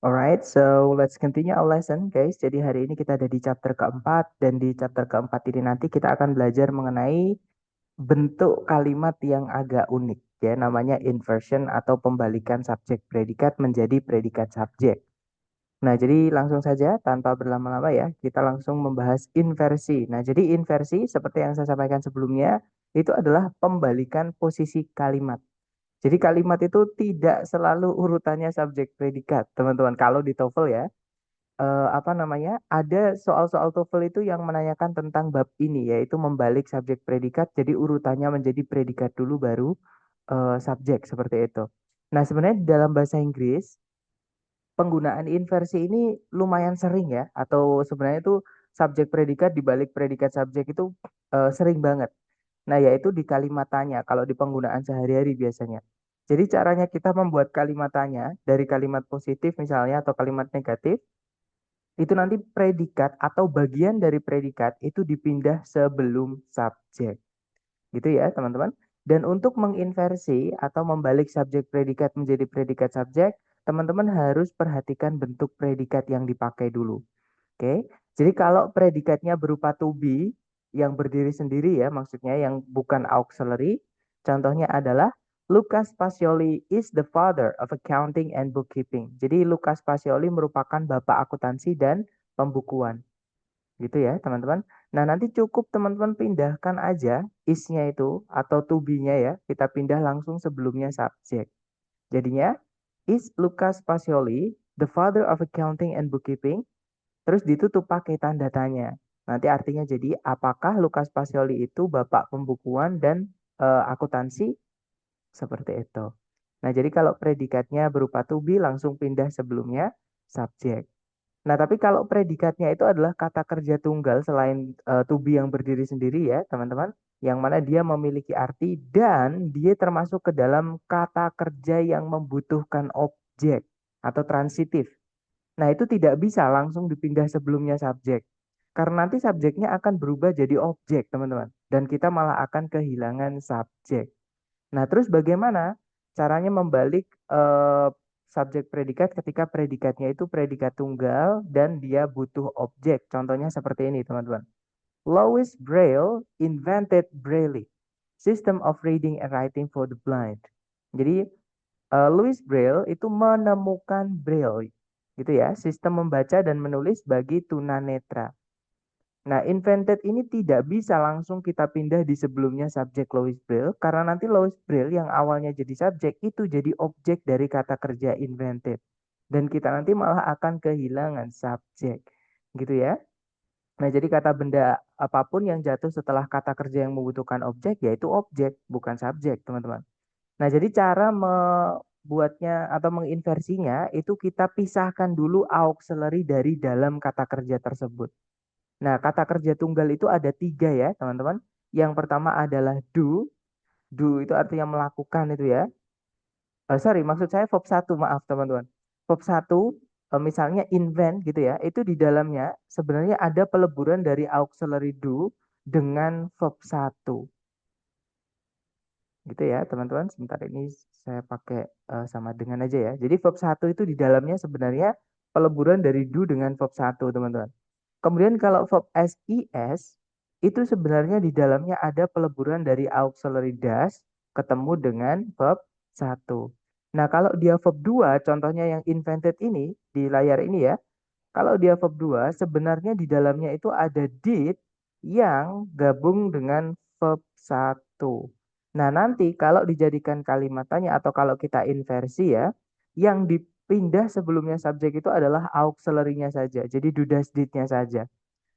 Alright, so let's continue our lesson, guys. Jadi hari ini kita ada di chapter keempat, dan di chapter keempat ini nanti kita akan belajar mengenai bentuk kalimat yang agak unik, ya, namanya inversion atau pembalikan subjek predikat menjadi predikat subjek. Nah, jadi langsung saja tanpa berlama-lama ya, kita langsung membahas inversi. Nah, jadi inversi seperti yang saya sampaikan sebelumnya, itu adalah pembalikan posisi kalimat. Jadi kalimat itu tidak selalu urutannya subjek predikat, teman-teman. Kalau di TOEFL ya, apa namanya? Ada soal-soal TOEFL itu yang menanyakan tentang bab ini, yaitu membalik subjek predikat. Jadi urutannya menjadi predikat dulu baru subjek seperti itu. Nah, sebenarnya di dalam bahasa Inggris penggunaan inversi ini lumayan sering ya, atau sebenarnya itu subjek predikat dibalik predikat subjek itu sering banget. Nah, yaitu di kalimat tanya kalau di penggunaan sehari-hari biasanya. Jadi caranya kita membuat kalimat tanya dari kalimat positif misalnya atau kalimat negatif, itu nanti predikat atau bagian dari predikat itu dipindah sebelum subjek. Gitu ya, teman-teman. Dan untuk menginversi atau membalik subjek predikat menjadi predikat subjek, teman-teman harus perhatikan bentuk predikat yang dipakai dulu. Oke, jadi kalau predikatnya berupa to be yang berdiri sendiri ya, maksudnya yang bukan auxiliary, contohnya adalah Lucas Pacioli is the father of accounting and bookkeeping. Jadi Lucas Pacioli merupakan bapak akuntansi dan pembukuan. Gitu ya, teman-teman. Nah, nanti cukup teman-teman pindahkan aja is-nya itu atau to be-nya ya, kita pindah langsung sebelumnya subjek. Jadinya, is Lucas Pacioli the father of accounting and bookkeeping? Terus ditutup pakai tanda tanya. Nanti artinya jadi apakah Lukas Pacioli itu bapak pembukuan dan akuntansi seperti itu. Nah, jadi kalau predikatnya berupa to be langsung pindah sebelumnya subjek. Nah, tapi kalau predikatnya itu adalah kata kerja tunggal selain to be yang berdiri sendiri ya, teman-teman, yang mana dia memiliki arti dan dia termasuk ke dalam kata kerja yang membutuhkan objek atau transitif. Nah, itu tidak bisa langsung dipindah sebelumnya subjek. Karena nanti subjeknya akan berubah jadi objek, teman-teman. Dan kita malah akan kehilangan subjek. Nah, terus bagaimana caranya membalik subjek predikat ketika predikatnya itu predikat tunggal dan dia butuh objek. Contohnya seperti ini, teman-teman. Louis Braille invented Braille, system of reading and writing for the blind. Jadi Louis Braille itu menemukan Braille, gitu ya, sistem membaca dan menulis bagi tunanetra. Nah, invented ini tidak bisa langsung kita pindah di sebelumnya subjek Louis Braille, karena nanti Louis Braille yang awalnya jadi subjek itu jadi objek dari kata kerja invented. Dan kita nanti malah akan kehilangan subjek, gitu ya. Nah, jadi kata benda apapun yang jatuh setelah kata kerja yang membutuhkan objek, yaitu objek, bukan subjek, teman-teman. Nah, jadi cara membuatnya atau menginversinya itu kita pisahkan dulu auxiliary dari dalam kata kerja tersebut. Nah, kata kerja tunggal itu ada tiga ya, teman-teman. Yang pertama adalah do. Do itu artinya melakukan itu ya. Sorry, maksud saya verb satu, maaf teman-teman. Verb satu, misalnya invent gitu ya, itu di dalamnya sebenarnya ada peleburan dari auxiliary do dengan verb satu. Gitu ya teman-teman, sebentar ini saya pakai sama dengan aja ya. Jadi verb satu itu di dalamnya sebenarnya peleburan dari do dengan verb satu, teman-teman. Kemudian kalau verb SIS itu sebenarnya di dalamnya ada peleburan dari auxiliary does ketemu dengan verb satu. Nah, kalau dia verb 2, contohnya yang invented ini di layar ini ya. Kalau dia verb 2, sebenarnya di dalamnya itu ada did yang gabung dengan verb satu. Nah, nanti kalau dijadikan kalimat tanya atau kalau kita inversi ya, yang dipindah sebelumnya subjek itu adalah auxiliary-nya saja. Jadi do does did-nya saja.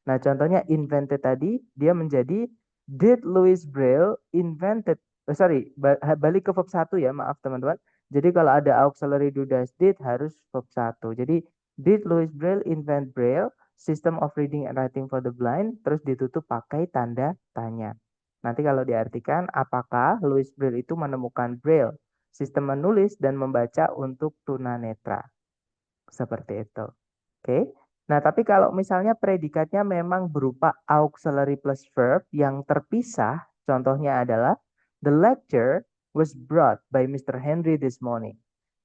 Nah, contohnya invented tadi dia menjadi did Louis Braille invented. Sorry, balik ke verb satu ya, maaf teman-teman. Jadi kalau ada auxiliary do does did harus verb satu. Jadi did Louis Braille invent Braille, system of reading and writing for the blind, terus ditutup pakai tanda tanya. Nanti kalau diartikan apakah Louis Braille itu menemukan Braille, sistem menulis dan membaca untuk tunanetra. Seperti itu. Oke. Nah, tapi kalau misalnya predikatnya memang berupa auxiliary plus verb yang terpisah, contohnya adalah the lecture was brought by Mr. Henry this morning.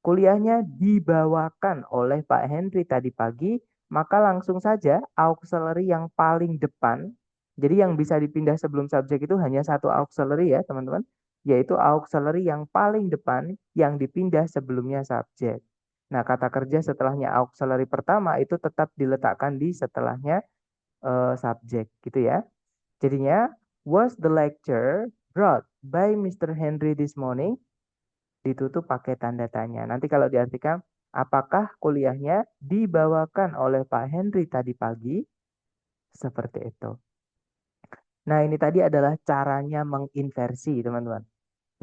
kuliahnya dibawakan oleh Pak Henry tadi pagi, maka langsung saja auxiliary yang paling depan. Jadi yang bisa dipindah sebelum subjek itu hanya satu auxiliary ya teman-teman, yaitu auxiliary yang paling depan yang dipindah sebelumnya subjek. Nah, kata kerja setelahnya auxiliary pertama itu tetap diletakkan di setelahnya subjek gitu ya. Jadinya, was the lecture brought by Mr. Henry this morning? Ditutup pakai tanda tanya. Nanti kalau diartikan, apakah kuliahnya dibawakan oleh Pak Henry tadi pagi? Seperti itu. Nah, ini tadi adalah caranya menginversi, teman-teman.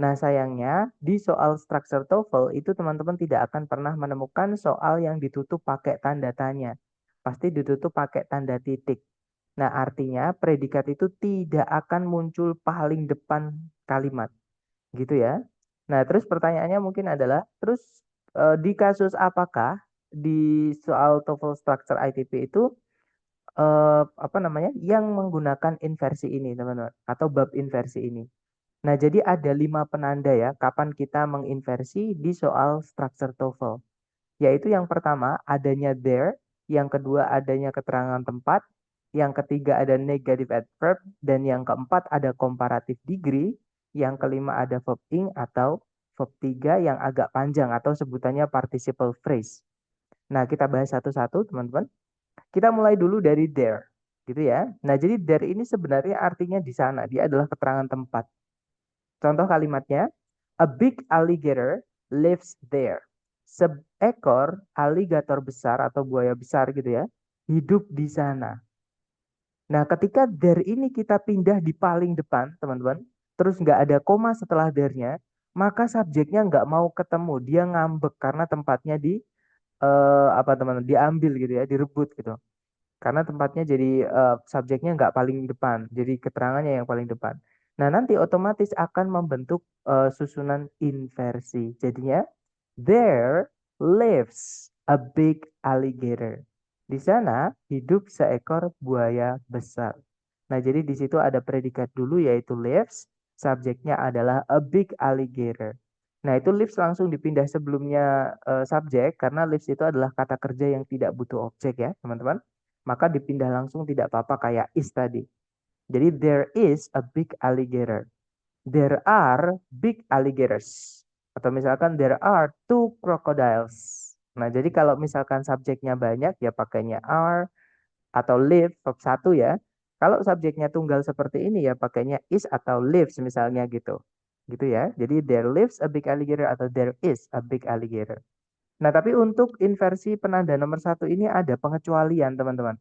Nah, sayangnya di soal structure TOEFL itu teman-teman tidak akan pernah menemukan soal yang ditutup pakai tanda tanya. Pasti ditutup pakai tanda titik. Nah, artinya predikat itu tidak akan muncul paling depan kalimat. Gitu ya. Nah, terus pertanyaannya mungkin adalah, terus di kasus apakah di soal TOEFL structure ITP itu apa namanya yang menggunakan inversi ini, teman-teman, atau bab inversi ini. Nah, jadi ada 5 penanda ya kapan kita menginversi di soal structure TOEFL. Yaitu yang pertama adanya there, yang kedua adanya keterangan tempat, yang ketiga ada negative adverb, dan yang keempat ada comparative degree, yang kelima ada verb ing atau verb 3 yang agak panjang atau sebutannya participle phrase. Nah, kita bahas satu-satu, teman-teman. Kita mulai dulu dari there, gitu ya. Nah, jadi there ini sebenarnya artinya di sana, dia adalah keterangan tempat. Contoh kalimatnya, a big alligator lives there. Seekor aligator besar atau buaya besar gitu ya, hidup di sana. Nah, ketika there ini kita pindah di paling depan, teman-teman, terus nggak ada koma setelah there-nya, maka subjeknya nggak mau ketemu, dia ngambek karena tempatnya di apa teman-teman, diambil gitu ya, direbut gitu. Karena tempatnya jadi subjeknya nggak paling depan, jadi keterangannya yang paling depan. Nah, nanti otomatis akan membentuk susunan inversi. Jadinya, there lives a big alligator. Di sana hidup seekor buaya besar. Nah, jadi di situ ada predikat dulu yaitu lives, subjeknya adalah a big alligator. Nah, itu lives langsung dipindah sebelumnya subjek karena lives itu adalah kata kerja yang tidak butuh objek ya, teman-teman. Maka dipindah langsung tidak apa-apa kayak is tadi. Jadi there is a big alligator. There are big alligators. Atau misalkan there are two crocodiles. Nah, jadi kalau misalkan subjeknya banyak ya pakainya are atau live verb 1 ya. Kalau subjeknya tunggal seperti ini ya pakainya is atau lives misalnya gitu. Gitu ya. Jadi there lives a big alligator atau there is a big alligator. Nah, tapi untuk inversi penanda nomor 1 ini ada pengecualian, teman-teman.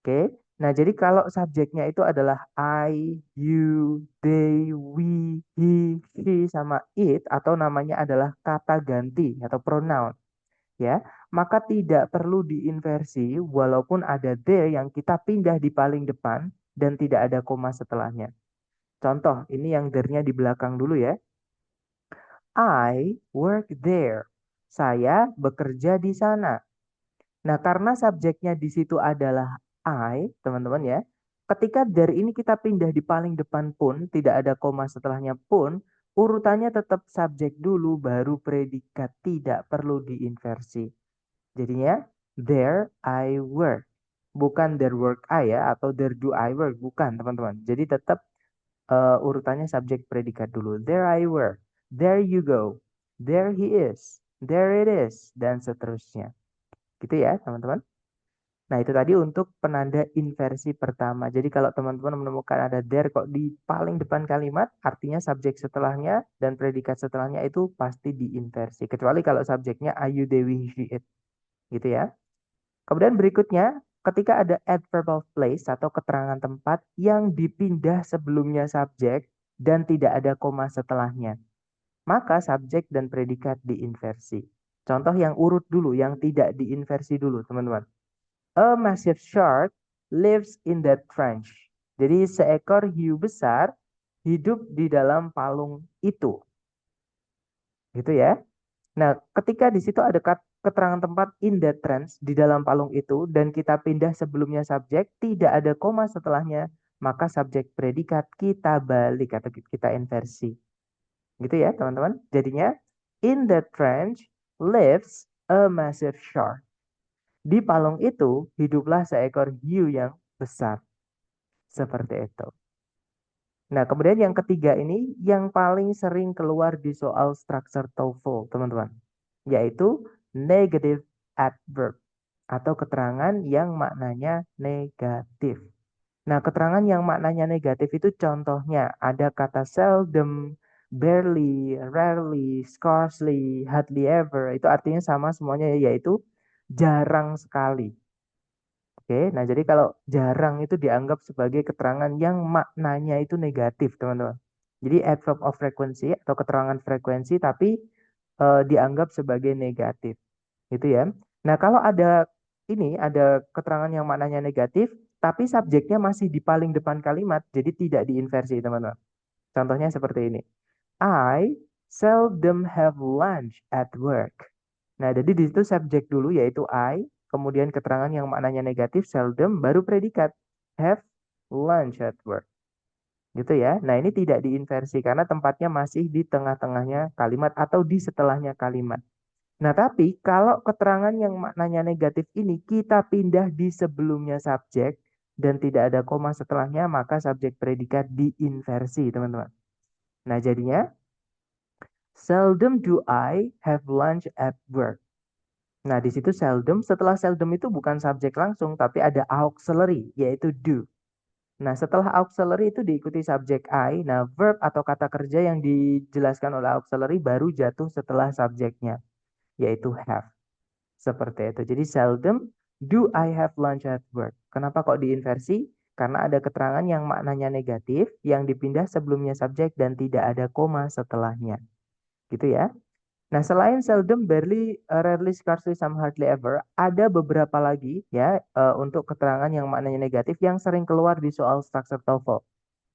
Oke. Nah, jadi kalau subjeknya itu adalah I, you, they, we, he, she, sama it, atau namanya adalah kata ganti atau pronoun, ya, maka tidak perlu diinversi walaupun ada there yang kita pindah di paling depan dan tidak ada koma setelahnya. Contoh, ini yang there-nya di belakang dulu ya. I work there. Saya bekerja di sana. Nah, karena subjeknya di situ adalah I, teman-teman ya. Ketika dari ini kita pindah di paling depan pun, tidak ada koma setelahnya pun, urutannya tetap subjek dulu, baru predikat, tidak perlu diinversi. Jadinya, there I work. Bukan there work I ya, atau there do I work. Bukan, teman-teman. Jadi tetap urutannya subjek predikat dulu. There I work. There you go. There he is. There it is. Dan seterusnya. Gitu ya, teman-teman. Nah, itu tadi untuk penanda inversi pertama. Jadi kalau teman-teman menemukan ada there kok di paling depan kalimat, artinya subjek setelahnya dan predikat setelahnya itu pasti diinversi. Kecuali kalau subjeknya ayu, dewi, she, it. Gitu ya. Kemudian berikutnya, ketika ada adverb of place atau keterangan tempat yang dipindah sebelumnya subjek dan tidak ada koma setelahnya, maka subjek dan predikat diinversi. Contoh yang urut dulu, yang tidak diinversi dulu, teman-teman. A massive shark lives in that trench. Jadi seekor hiu besar hidup di dalam palung itu. Gitu ya. Nah, ketika di situ ada keterangan tempat in that trench di dalam palung itu dan kita pindah sebelumnya subjek, tidak ada koma setelahnya, maka subjek predikat kita balik atau kita inversi. Gitu ya, teman-teman. Jadinya in that trench lives a massive shark. Di palung itu hiduplah seekor hiu yang besar. Seperti itu. Nah, kemudian yang ketiga ini yang paling sering keluar di soal structure TOEFL, teman-teman, yaitu negative adverb atau keterangan yang maknanya negatif. Nah, keterangan yang maknanya negatif itu contohnya ada kata seldom, barely, rarely, scarcely, hardly ever. Itu artinya sama semuanya yaitu jarang sekali. Oke, nah jadi kalau jarang itu dianggap sebagai keterangan yang maknanya itu negatif, teman-teman. Jadi adverb of frequency atau keterangan frekuensi tapi dianggap sebagai negatif, gitu ya. Nah, kalau ada ada keterangan yang maknanya negatif, tapi subjeknya masih di paling depan kalimat, jadi tidak diinversi, teman-teman. Contohnya seperti ini. I seldom have lunch at work. Nah, jadi di situ subjek dulu yaitu I, kemudian keterangan yang maknanya negatif seldom, baru predikat have lunch at work. Gitu ya. Nah, ini tidak diinversi karena tempatnya masih di tengah-tengahnya kalimat atau di setelahnya kalimat. Nah, tapi kalau keterangan yang maknanya negatif ini kita pindah di sebelumnya subjek dan tidak ada koma setelahnya, maka subjek predikat diinversi, teman-teman. Nah, jadinya seldom do I have lunch at work. Nah, di situ seldom, setelah seldom itu bukan subjek langsung, tapi ada auxiliary, yaitu do. Nah, setelah auxiliary itu diikuti subjek I. Nah, verb atau kata kerja yang dijelaskan oleh auxiliary baru jatuh setelah subjeknya, yaitu have. Seperti itu. Jadi seldom do I have lunch at work. Kenapa kok diinversi? Karena ada keterangan yang maknanya negatif, yang dipindah sebelumnya subjek dan tidak ada koma setelahnya. Gitu ya. Nah, selain seldom, barely, rarely, scarcely, some, hardly ever, ada beberapa lagi ya untuk keterangan yang maknanya negatif yang sering keluar di soal structure TOEFL.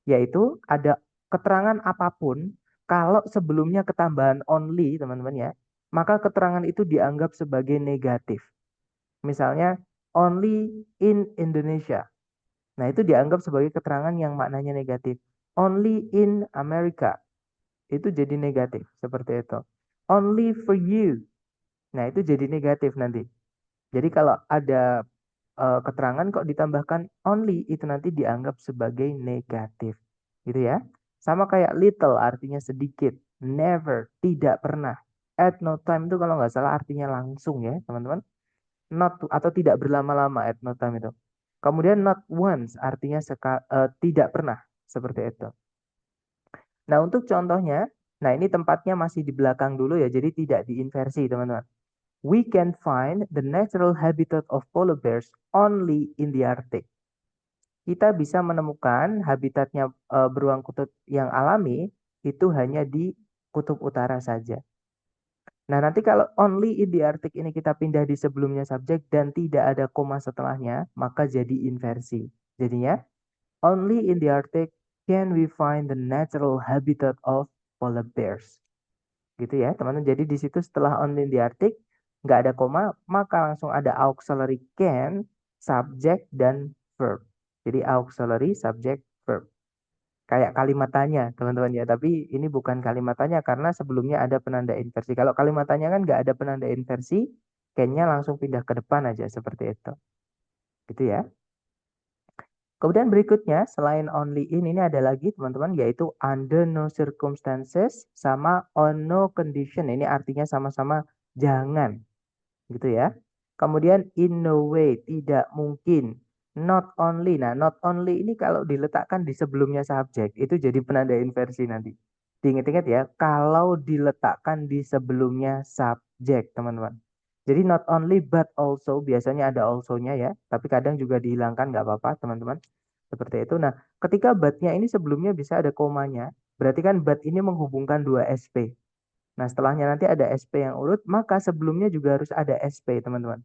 Yaitu ada keterangan apapun kalau sebelumnya ketambahan only, teman-teman ya, maka keterangan itu dianggap sebagai negatif. Misalnya, only in Indonesia. Nah, itu dianggap sebagai keterangan yang maknanya negatif. Only in America. Itu jadi negatif. Seperti itu. Only for you. Nah, itu jadi negatif nanti. Jadi kalau ada keterangan kok ditambahkan only, itu nanti dianggap sebagai negatif. Gitu ya. Sama kayak little artinya sedikit. Never, tidak pernah. At no time itu kalau nggak salah artinya langsung ya, teman-teman. Not atau tidak berlama-lama at no time itu. Kemudian not once artinya tidak pernah. Seperti itu. Nah, untuk contohnya, nah ini tempatnya masih di belakang dulu ya, jadi tidak diinversi, teman-teman. We can find the natural habitat of polar bears only in the Arctic. Kita bisa menemukan habitatnya beruang kutub yang alami itu hanya di kutub utara saja. Nah, nanti kalau only in the Arctic ini kita pindah di sebelumnya subjek dan tidak ada koma setelahnya, maka jadi inversi. Jadinya, only in the Arctic can we find the natural habitat of polar bears. Gitu ya, teman-teman. Jadi di situ setelah only in the Arctic, nggak ada koma, maka langsung ada auxiliary can, subject, dan verb. Jadi auxiliary, subject, verb. Kayak kalimat tanya, teman-teman ya. Tapi ini bukan kalimat tanya karena sebelumnya ada penanda inversi. Kalau kalimat tanya kan nggak ada penanda inversi, can-nya langsung pindah ke depan aja seperti itu. Gitu ya. Kemudian berikutnya, selain only in, ini ada lagi teman-teman, yaitu under no circumstances sama on no condition. Ini artinya sama-sama jangan, gitu ya. Kemudian in no way, tidak mungkin. Not only, nah not only ini kalau diletakkan di sebelumnya subjek, itu jadi penanda inversi nanti. Diingat-ingat ya, kalau diletakkan di sebelumnya subjek, teman-teman. Jadi not only but also, biasanya ada also-nya ya, tapi kadang juga dihilangkan, nggak apa-apa teman-teman. Seperti itu. Nah, ketika but-nya ini sebelumnya bisa ada komanya, berarti kan but ini menghubungkan dua SP. Nah, setelahnya nanti ada SP yang urut, maka sebelumnya juga harus ada SP, teman-teman.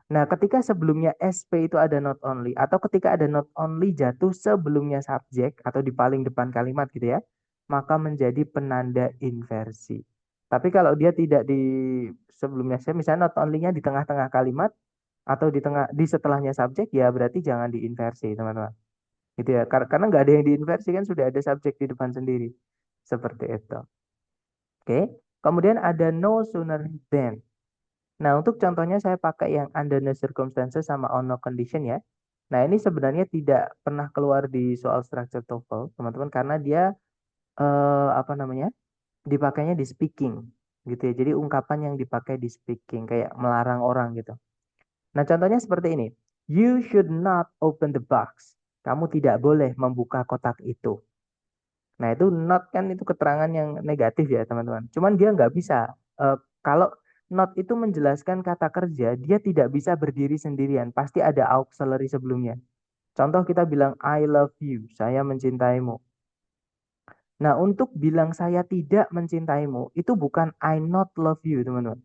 Nah, ketika sebelumnya SP itu ada not only, atau ketika ada not only jatuh sebelumnya subjek, atau di paling depan kalimat gitu ya, maka menjadi penanda inversi. Tapi kalau dia tidak di sebelumnya, misalnya not only-nya di tengah-tengah kalimat, atau di setelahnya subjek, ya berarti jangan diinversi, teman-teman. Gitu ya, karena nggak ada yang diinversi kan sudah ada subjek di depan sendiri. Seperti itu. Oke. Kemudian ada no sooner than. Nah, untuk contohnya saya pakai yang under no circumstances sama on no condition ya. Nah, ini sebenarnya tidak pernah keluar di soal structure TOEFL, teman-teman, karena dia apa namanya? Dipakainya di speaking gitu ya. Jadi ungkapan yang dipakai di speaking kayak melarang orang gitu. Nah, contohnya seperti ini. You should not open the box. Kamu tidak boleh membuka kotak itu. Nah, itu not kan itu keterangan yang negatif ya, teman-teman. Cuman dia nggak bisa. Kalau not itu menjelaskan kata kerja, dia tidak bisa berdiri sendirian. Pasti ada auxiliary sebelumnya. Contoh kita bilang I love you, saya mencintaimu. Nah, untuk bilang saya tidak mencintaimu, itu bukan I not love you, teman-teman.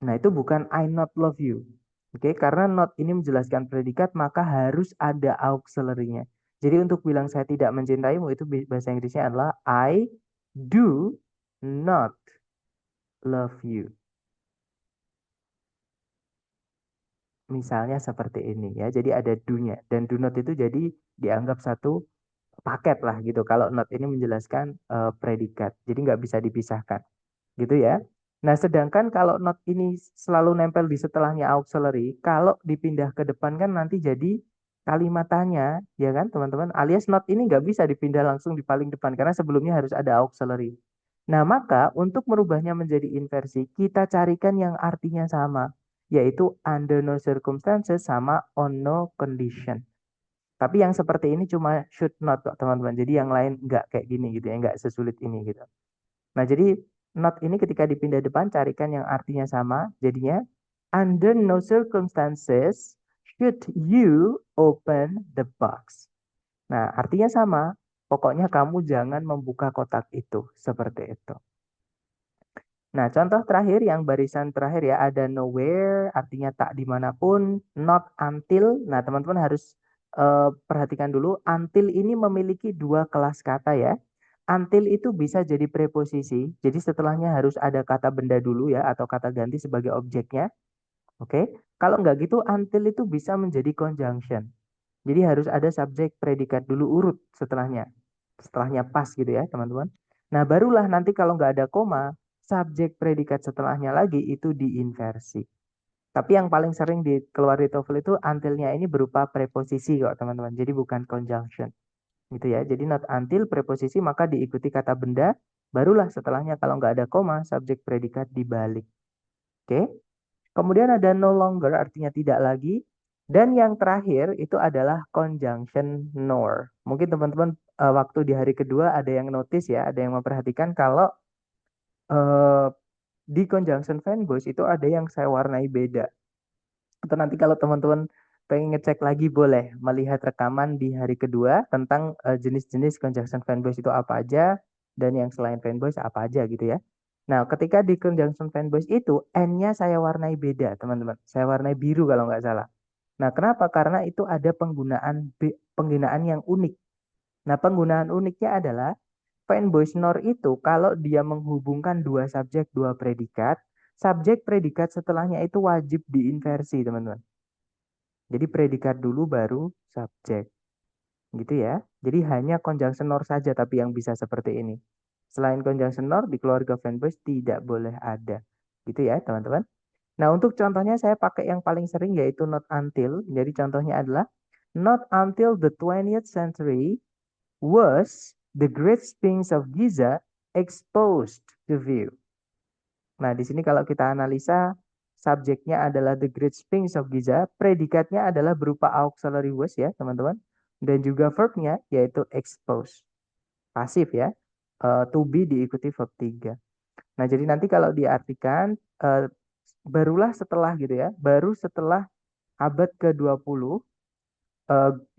Nah, itu bukan I not love you. Oke, karena not ini menjelaskan predikat, maka harus ada auxiliary-nya. Jadi untuk bilang saya tidak mencintaimu, itu bahasa Inggrisnya adalah I do not love you. Misalnya seperti ini ya. Jadi ada do-nya. Dan do not itu jadi dianggap satu paket lah gitu. Kalau not ini menjelaskan predikat. Jadi nggak bisa dipisahkan. Gitu ya. Nah, sedangkan kalau not ini selalu nempel di setelahnya auxiliary, kalau dipindah ke depan kan nanti jadi kalimat tanya, ya kan teman-teman? Alias not ini nggak bisa dipindah langsung di paling depan karena sebelumnya harus ada auxiliary. Nah, maka untuk merubahnya menjadi inversi, kita carikan yang artinya sama, yaitu under no circumstances sama on no condition. Tapi yang seperti ini cuma should not kok teman-teman. Jadi yang lain nggak kayak gini gitu ya, nggak sesulit ini gitu. Nah, jadi not ini ketika dipindah depan carikan yang artinya sama. Jadinya under no circumstances should you open the box. Nah, artinya sama. Pokoknya kamu jangan membuka kotak itu. Seperti itu. Nah, contoh terakhir yang barisan terakhir ya ada nowhere artinya tak dimanapun, not until. Nah, teman-teman harus perhatikan dulu until ini memiliki dua kelas kata ya. Until itu bisa jadi preposisi, jadi setelahnya harus ada kata benda dulu ya atau kata ganti sebagai objeknya. Oke, kalau nggak gitu until itu bisa menjadi conjunction. Jadi harus ada subjek predikat dulu urut setelahnya pas gitu ya teman-teman. Nah barulah nanti kalau nggak ada koma, subjek predikat setelahnya lagi itu diinversi. Tapi yang paling sering keluar di TOEFL itu until-nya ini berupa preposisi kok teman-teman. Jadi bukan conjunction gitu ya. Jadi not until preposisi maka diikuti kata benda, barulah setelahnya kalau nggak ada koma, subjek predikat dibalik. Oke. Kemudian ada no longer artinya tidak lagi. Dan yang terakhir itu adalah conjunction nor. Mungkin teman-teman waktu di hari kedua ada yang notice ya, ada yang memperhatikan kalau eh, di conjunction fanboys itu ada yang saya warnai beda. Atau nanti kalau teman-teman pengen ngecek lagi boleh melihat rekaman di hari kedua tentang jenis-jenis conjunction fanboys itu apa aja dan yang selain fanboys apa aja gitu ya. Nah, ketika di conjunction fanboys itu N-nya saya warnai beda, teman-teman. Saya warnai biru kalau nggak salah. Nah, kenapa? Karena itu ada penggunaan yang unik. Nah, penggunaan uniknya adalah fanboys nor itu kalau dia menghubungkan dua subjek, dua predikat, subjek predikat setelahnya itu wajib diinversi, teman-teman. Jadi predikat dulu baru subjek. Gitu ya. Jadi hanya conjunction nor saja tapi yang bisa seperti ini. Selain conjunction nor di keluarga fanboys tidak boleh ada. Gitu ya, teman-teman. Nah, untuk contohnya saya pakai yang paling sering yaitu not until. Jadi contohnya adalah not until the 20th century was the Great Sphinx of Giza exposed to view. Nah, di sini kalau kita analisa subjeknya adalah the Great Sphinx of Giza, predikatnya adalah berupa auxiliary was ya, teman-teman. Dan juga verbnya yaitu expose. Pasif ya. To be diikuti verb 3. Nah, jadi nanti kalau diartikan barulah setelah gitu ya, baru setelah abad ke-20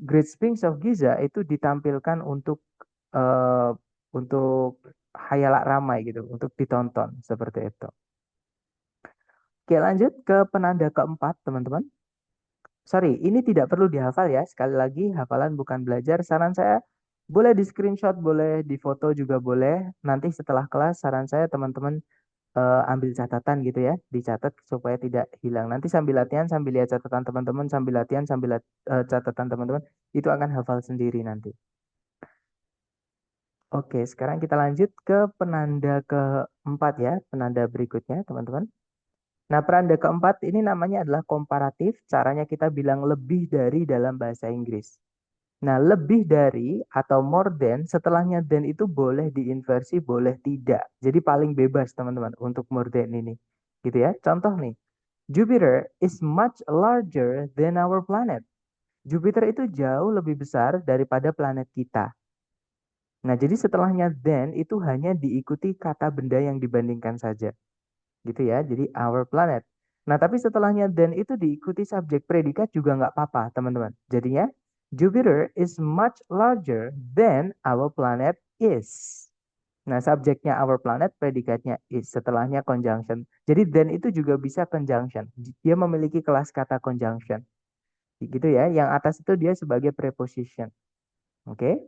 Great Sphinx of Giza itu ditampilkan uh, untuk hayalak ramai gitu, untuk ditonton seperti itu. Oke, lanjut ke penanda keempat, teman-teman. Sorry, ini tidak perlu dihafal ya. Sekali lagi, hafalan bukan belajar. Saran saya boleh di screenshot, boleh di foto juga boleh. Nanti setelah kelas, saran saya teman-teman ambil catatan gitu ya, dicatat supaya tidak hilang. Nanti sambil latihan, sambil lihat catatan teman-teman, sambil latihan, sambil catatan teman-teman, itu akan hafal sendiri nanti. Oke, sekarang kita lanjut ke penanda keempat ya, penanda berikutnya teman-teman. Nah, penanda keempat ini namanya adalah komparatif. Caranya kita bilang lebih dari dalam bahasa Inggris. Nah, lebih dari atau more than, setelahnya than itu boleh diinversi, boleh tidak. Jadi paling bebas teman-teman untuk more than ini. Gitu ya. Contoh nih, Jupiter is much larger than our planet. Jupiter itu jauh lebih besar daripada planet kita. Nah, jadi setelahnya than itu hanya diikuti kata benda yang dibandingkan saja. Gitu ya, jadi our planet. Nah, tapi setelahnya than itu diikuti subjek predikat juga nggak apa-apa, teman-teman. Jadinya, Jupiter is much larger than our planet is. Nah, subjeknya our planet, predikatnya is. Setelahnya conjunction. Jadi, than itu juga bisa conjunction. Dia memiliki kelas kata conjunction. Gitu ya, yang atas itu dia sebagai preposition. Oke.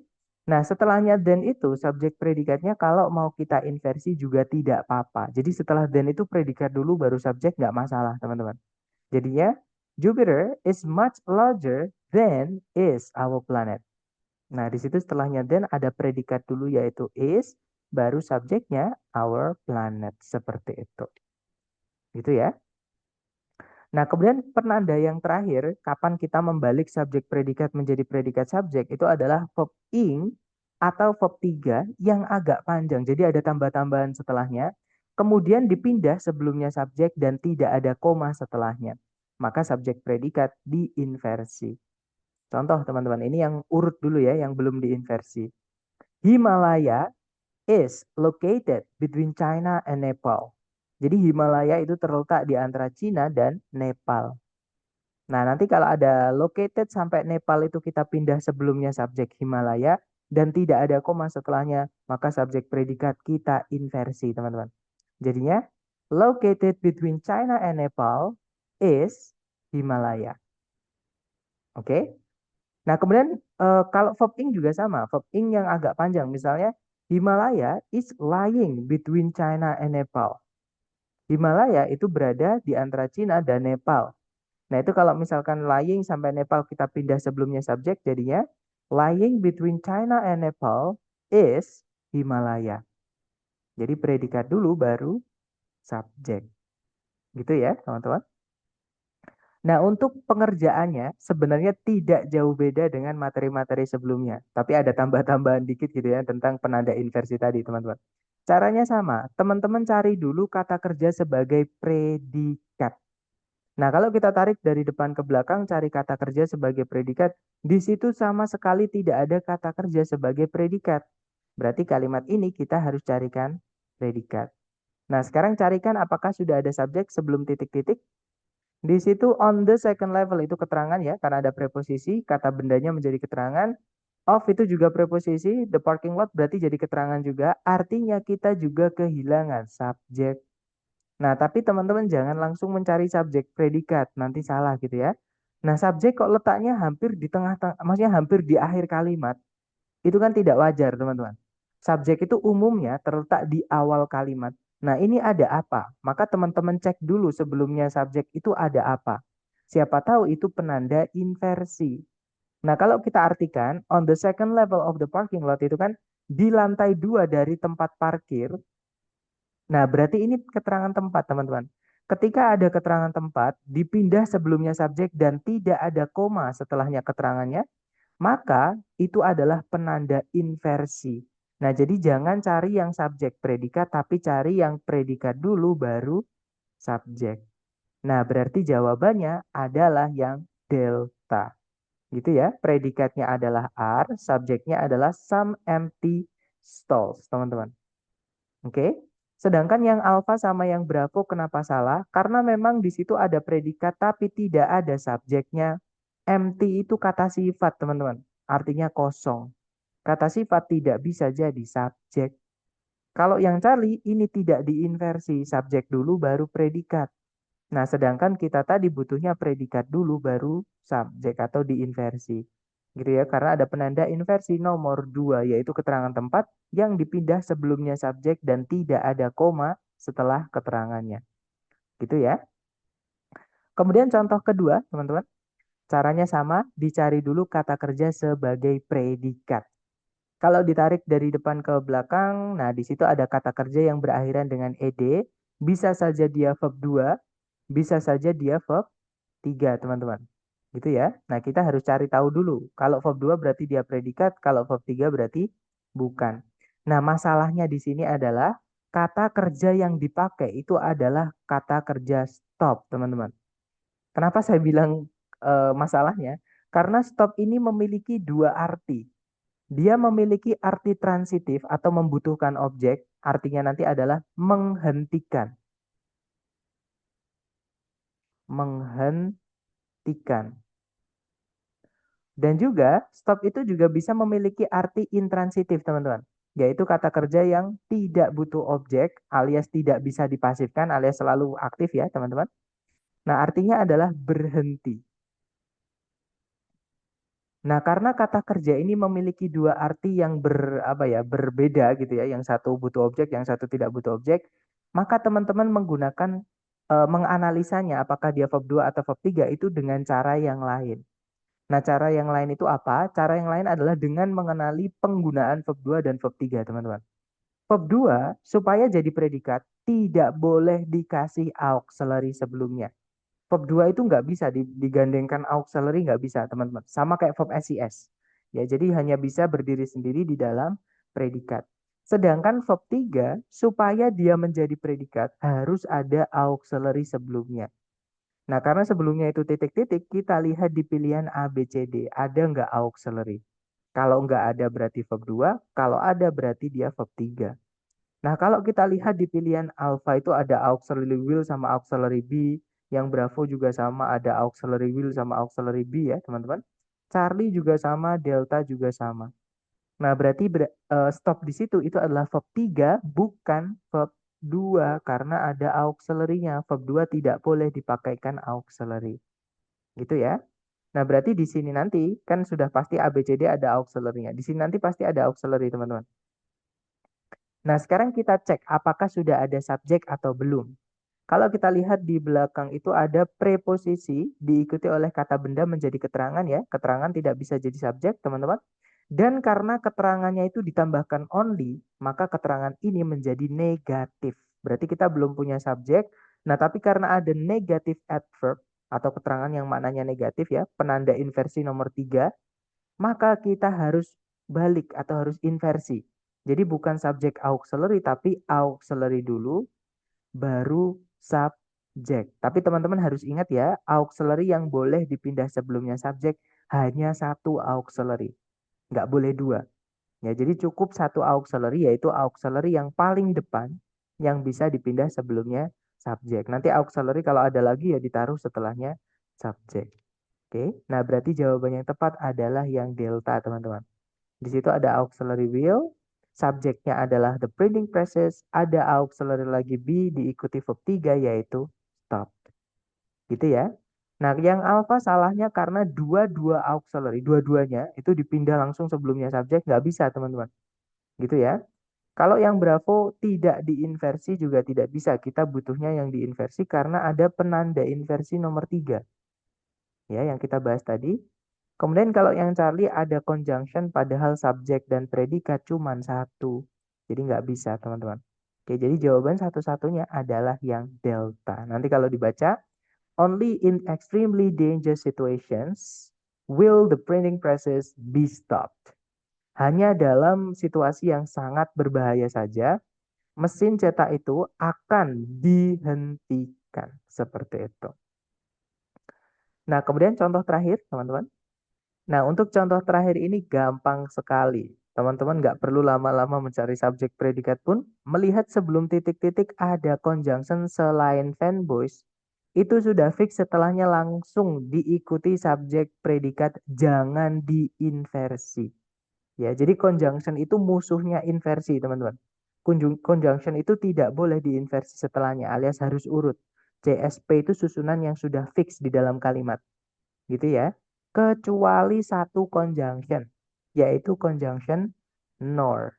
Nah, setelahnya than itu subjek predikatnya kalau mau kita inversi juga tidak apa-apa. Jadi setelah than itu predikat dulu baru subjek nggak masalah, teman-teman. Jadinya Jupiter is much larger than is our planet. Nah, di situ setelahnya than ada predikat dulu yaitu is, baru subjeknya our planet seperti itu. Gitu ya. Nah, kemudian penanda yang terakhir, kapan kita membalik subjek predikat menjadi predikat subjek, itu adalah verb ing atau verb 3 yang agak panjang. Jadi ada tambah-tambahan setelahnya, kemudian dipindah sebelumnya subjek dan tidak ada koma setelahnya. Maka subjek predikat diinversi. Contoh teman-teman, ini yang urut dulu ya, yang belum diinversi. Himalaya is located between China and Nepal. Jadi Himalaya itu terletak di antara China dan Nepal. Nah, nanti kalau ada located sampai Nepal itu kita pindah sebelumnya subjek Himalaya dan tidak ada koma setelahnya, maka subjek predikat kita inversi, teman-teman. Jadinya, located between China and Nepal is Himalaya. Oke? Nah, kemudian kalau verb ing juga sama, verb ing yang agak panjang. Misalnya, Himalaya is lying between China and Nepal. Himalaya itu berada di antara China dan Nepal. Nah, itu kalau misalkan lying sampai Nepal kita pindah sebelumnya subjek, jadinya lying between China and Nepal is Himalaya. Jadi predikat dulu baru subjek. Gitu ya, teman-teman. Nah, untuk pengerjaannya sebenarnya tidak jauh beda dengan materi-materi sebelumnya. Tapi ada tambah-tambahan dikit gitu ya tentang penanda inversi tadi, teman-teman. Caranya sama. Teman-teman cari dulu kata kerja sebagai predikat. Nah, kalau kita tarik dari depan ke belakang, cari kata kerja sebagai predikat, di situ sama sekali tidak ada kata kerja sebagai predikat. Berarti kalimat ini kita harus carikan predikat. Nah, sekarang carikan apakah sudah ada subjek sebelum titik-titik. Di situ on the second level itu keterangan ya, karena ada preposisi, kata bendanya menjadi keterangan. Of itu juga preposisi, the parking lot berarti jadi keterangan juga. Artinya kita juga kehilangan subjek. Nah, tapi teman-teman jangan langsung mencari subjek predikat, nanti salah gitu ya. Nah, subjek kok letaknya hampir di tengah-tengah, maksudnya hampir di akhir kalimat, itu kan tidak wajar, teman-teman. Subjek itu umumnya terletak di awal kalimat. Nah, ini ada apa? Maka teman-teman cek dulu sebelumnya subjek itu ada apa. Siapa tahu itu penanda inversi. Nah, kalau kita artikan, on the second level of the parking lot itu kan di lantai 2 dari tempat parkir. Nah, berarti ini keterangan tempat, teman-teman. Ketika ada keterangan tempat, dipindah sebelumnya subjek dan tidak ada koma setelahnya keterangannya, maka itu adalah penanda inversi. Nah, jadi jangan cari yang subjek predikat, tapi cari yang predikat dulu baru subjek. Nah, berarti jawabannya adalah yang delta. Gitu ya, predikatnya adalah are, subjeknya adalah some empty stalls, teman-teman. Oke. Sedangkan yang alfa sama yang bravo kenapa salah? Karena memang di situ ada predikat tapi tidak ada subjeknya. Empty itu kata sifat, teman-teman. Artinya kosong. Kata sifat tidak bisa jadi subjek. Kalau yang Charlie ini tidak diinversi, subjek dulu baru predikat. Nah, sedangkan kita tadi butuhnya predikat dulu baru subjek atau diinversi. Gitu ya, karena ada penanda inversi nomor 2 yaitu keterangan tempat yang dipindah sebelumnya subjek dan tidak ada koma setelah keterangannya. Gitu ya. Kemudian contoh kedua, teman-teman. Caranya sama, dicari dulu kata kerja sebagai predikat. Kalau ditarik dari depan ke belakang, nah di situ ada kata kerja yang berakhiran dengan ed, bisa saja dia verb 2, bisa saja dia verb 3, teman-teman. Gitu ya. Nah, kita harus cari tahu dulu. Kalau verb 2 berarti dia predikat, kalau verb 3 berarti bukan. Nah, masalahnya di sini adalah kata kerja yang dipakai itu adalah kata kerja stop, teman-teman. Kenapa saya bilang masalahnya? Karena stop ini memiliki dua arti. Dia memiliki arti transitif atau membutuhkan objek, artinya nanti adalah menghentikan. Menghentikan. Dan juga stop itu juga bisa memiliki arti intransitif, teman-teman. Yaitu kata kerja yang tidak butuh objek alias tidak bisa dipasifkan alias selalu aktif ya, teman-teman. Nah, artinya adalah berhenti. Nah, karena kata kerja ini memiliki dua arti yang berbeda gitu ya. Yang satu butuh objek, yang satu tidak butuh objek. Maka teman-teman menggunakan menganalisanya apakah dia verb 2 atau verb 3 itu dengan cara yang lain. Nah, cara yang lain itu apa? Cara yang lain adalah dengan mengenali penggunaan verb 2 dan verb 3, teman-teman. Verb 2, supaya jadi predikat, tidak boleh dikasih auxiliary sebelumnya. Verb 2 itu nggak bisa digandengkan auxiliary, nggak bisa, teman-teman. Sama kayak verb SIS. Ya, jadi hanya bisa berdiri sendiri di dalam predikat. Sedangkan verb 3, supaya dia menjadi predikat, harus ada auxiliary sebelumnya. Nah, karena sebelumnya itu titik-titik, kita lihat di pilihan A, B, C, D. Ada nggak auxiliary? Kalau nggak ada berarti verb 2, kalau ada berarti dia verb 3. Nah, kalau kita lihat di pilihan alpha itu ada auxiliary will sama auxiliary be. Yang Bravo juga sama, ada auxiliary will sama auxiliary be ya, teman-teman. Charlie juga sama, Delta juga sama. Nah, berarti stop di situ itu adalah verb 3, bukan verb 2 karena ada auxiliary-nya. Verb 2 tidak boleh dipakaikan auxiliary. Gitu ya. Nah, berarti di sini nanti kan sudah pasti ABCD ada auxiliary-nya. Di sini nanti pasti ada auxiliary, teman-teman. Nah, sekarang kita cek apakah sudah ada subjek atau belum. Kalau kita lihat di belakang itu ada preposisi diikuti oleh kata benda menjadi keterangan ya. Keterangan tidak bisa jadi subjek, teman-teman. Dan karena keterangannya itu ditambahkan only, maka keterangan ini menjadi negatif. Berarti kita belum punya subjek. Nah, tapi karena ada negatif adverb atau keterangan yang maknanya negatif ya, penanda inversi nomor 3, maka kita harus balik atau harus inversi. Jadi bukan subjek auxiliary, tapi auxiliary dulu, baru subjek. Tapi teman-teman harus ingat ya, auxiliary yang boleh dipindah sebelumnya subjek hanya satu auxiliary. Nggak boleh dua. Ya, jadi cukup satu auxiliary, yaitu auxiliary yang paling depan yang bisa dipindah sebelumnya subjek. Nanti auxiliary kalau ada lagi ya ditaruh setelahnya subjek. Oke, nah berarti jawaban yang tepat adalah yang delta, teman-teman. Di situ ada auxiliary will, subjeknya adalah the printing presses, ada auxiliary lagi be diikuti verb 3 yaitu stop. Gitu ya. Nah, yang alpha salahnya karena dua-dua auxiliary, dua-duanya itu dipindah langsung sebelumnya subjek, nggak bisa, teman-teman. Gitu ya. Kalau yang Bravo tidak diinversi juga tidak bisa. Kita butuhnya yang diinversi karena ada penanda inversi nomor 3. Ya, yang kita bahas tadi. Kemudian kalau yang Charlie ada conjunction padahal subjek dan predikat cuma satu. Jadi nggak bisa, teman-teman. Oke, jadi jawaban satu-satunya adalah yang delta. Nanti kalau dibaca, only in extremely dangerous situations will the printing presses be stopped. Hanya dalam situasi yang sangat berbahaya saja, mesin cetak itu akan dihentikan. Seperti itu. Nah, kemudian contoh terakhir, teman-teman. Nah, untuk contoh terakhir ini gampang sekali. Teman-teman nggak perlu lama-lama mencari subjek predikat pun, melihat sebelum titik-titik ada conjunction selain fanboys, itu sudah fix setelahnya langsung diikuti subjek predikat, jangan diinversi. Ya, jadi conjunction itu musuhnya inversi, teman-teman. Conjunction itu tidak boleh diinversi setelahnya, alias harus urut. CSP itu susunan yang sudah fix di dalam kalimat. Gitu ya. Kecuali satu conjunction, yaitu conjunction nor.